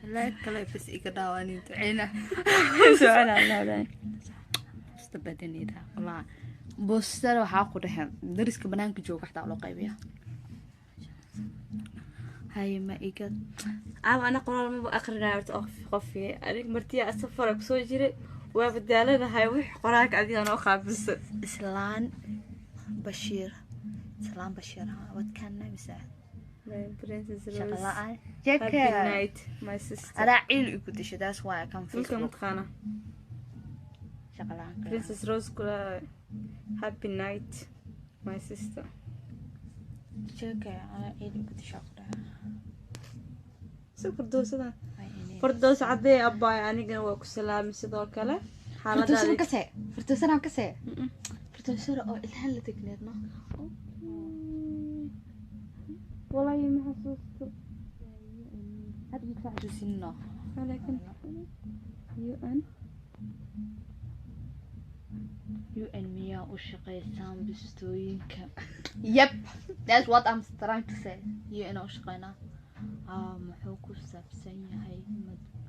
لا كلا بس إقداواني تعينا سؤال الله ذا استبدني ده والله بوستر وحاقودهم درس كبنانك جوك حتى على قيبيا هاي ما إيجاد أنا قرار ما بأقرنا أرت خفي أنا مرتي أسفرك سوجري وبدالنا هاي وح قراك أدي أنا أخابس إسلام بشير سلام بشير ها واتكلم مساعد برنسس روز شغلة Happy night my sister أنا عيل يقول that's why I come ممكن Facebook متخانة شغلة Princess Rose كلها Happy night my sister شكا أنا عيل يقول شغلة سو فردوس عدي أبا يعني جنوا كسلام سيدو كله حالة فرتوسنا كسي فرتوسنا كسي فرتوسنا أو الحين اللي تكنيرنا والله ما حسست هذا مدفع جوسينا ولكن UN ميا وشقيسان بستوينك yep that's what I'm trying to say UN وشقينا محوكو سابسين هاي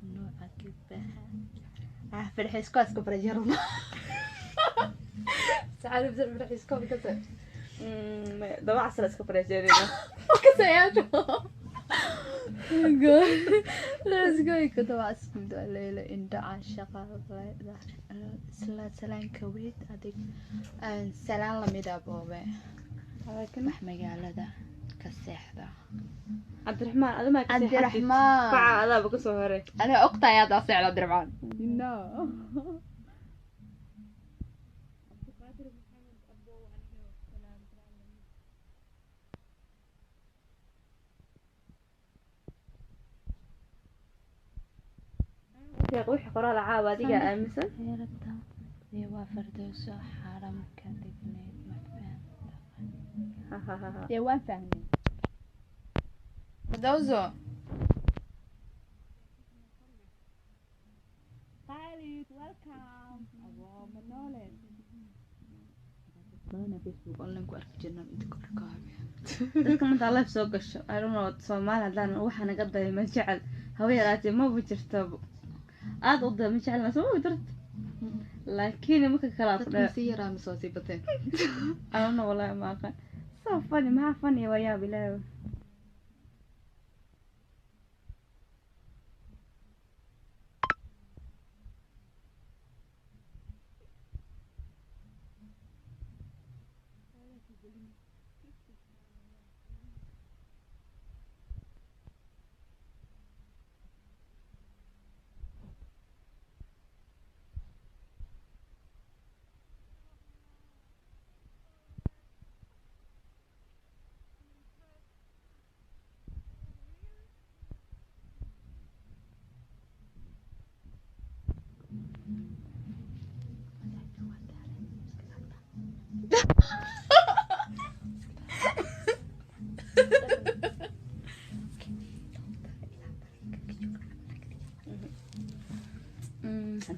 ممنوعة كبها في الحسكو اسكو برجرنا تعالوا بزر في الحسكو بكسر ده عسل اسكو برجرنا كسياتو let's go كده واسكم ده ليلة انت عاشقة سلان كويت أديك سلان لميدا بوبي لكن محمد ده كالسحرة عبد الرحمن هذا ما عبد الرحمن فع هذا بقصه هري أنا أقطع يا داصي على عبد الرحمن no يا روح قرا العاب هذيك امسا يا رب يا وفردوس حرام كدبني ما فهمت يا وين فهمني فردوسو خالد ويلكم أبو منولد أنا فيسبوك أونلاين كوارك جنة أنت كركابي dadka manta live soo gasho I don't know Soomaali hadaan waxa naga daray ma jecel haweenaati ma bujirto aad u da ma jecel ma soo dirto laakiin marka kala dadku si yaraa ma soo sibateen I don't know wallahi ma aqaan so funny ma funny waya bilaa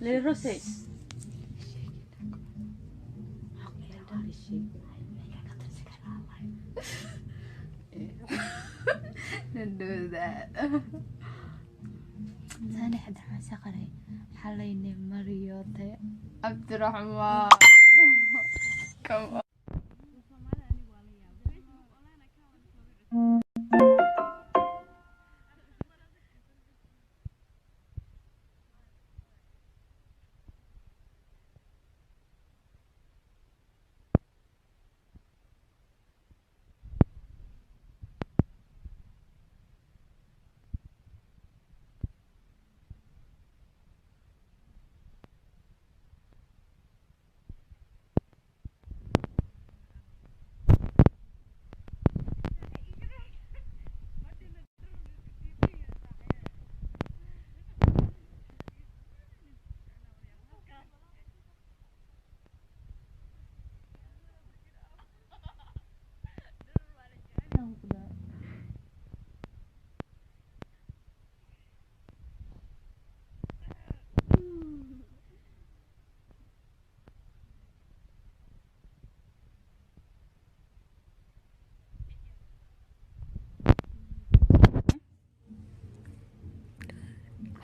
للروسي do that ثاني حد حماسة قري حليني مريوتي عبد الرحمن كم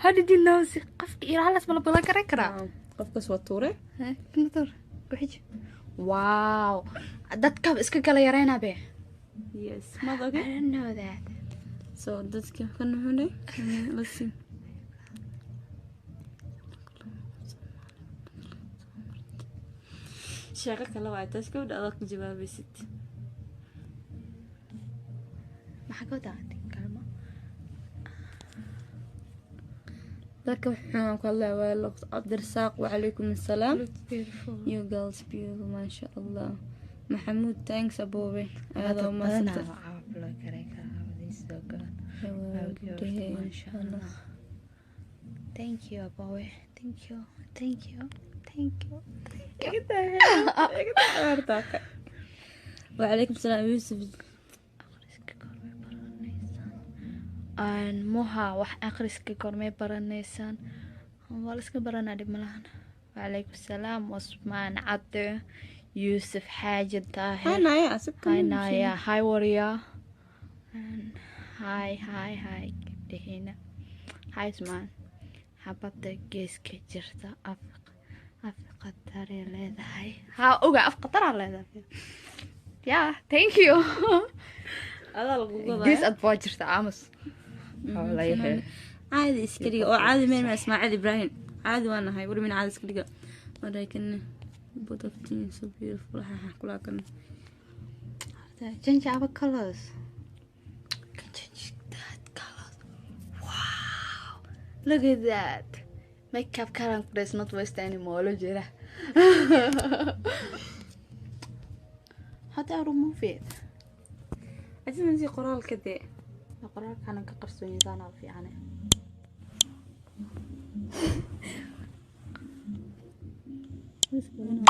How did you know qofka ilaalaas ma la balan karaa qofkaas waa tuure kintur wixii wow dadka iska kala yareena be yes madaga I don't know that so dadka kan xunay listen sheeko kale waa taas ku dhacdo ku jawaabaysid maxaa ka wadaatay kalma dadka waxaan ku leeyahay Cabdirasaaq wa alaykum assalam beautiful you girls beautiful ma sha Allah Mahmoud thanks above aado ma santa la karay ka this so good ma sha Allah thank you above thank you thank you thank you wa alaykum assalam Yusuf aan moha wax akhriska kormay baranaysaan wala iska baranaa dib malahan wa alaykum salaam Usmaan Cabdi Yusuf Xaaji Taahir Hanaya hi warrior hi dehina hi Usmaan habada geeska jirta Afrika tare leedahay ha oga Afrika tare leedahay yeah thank you this adventure aamus عادي اسكريga oo caadi meel ma Ismaaciil Ibrahim caadi waan nahay wari min caadi iskriga warakan both of them so beautiful ha kula kan change our colors change that colors wow look at that makeup color does not waste anymore lo jira how do I remove it أجل نسي قرال كده قرال كان كقرصون يزانا في عنه بس كمان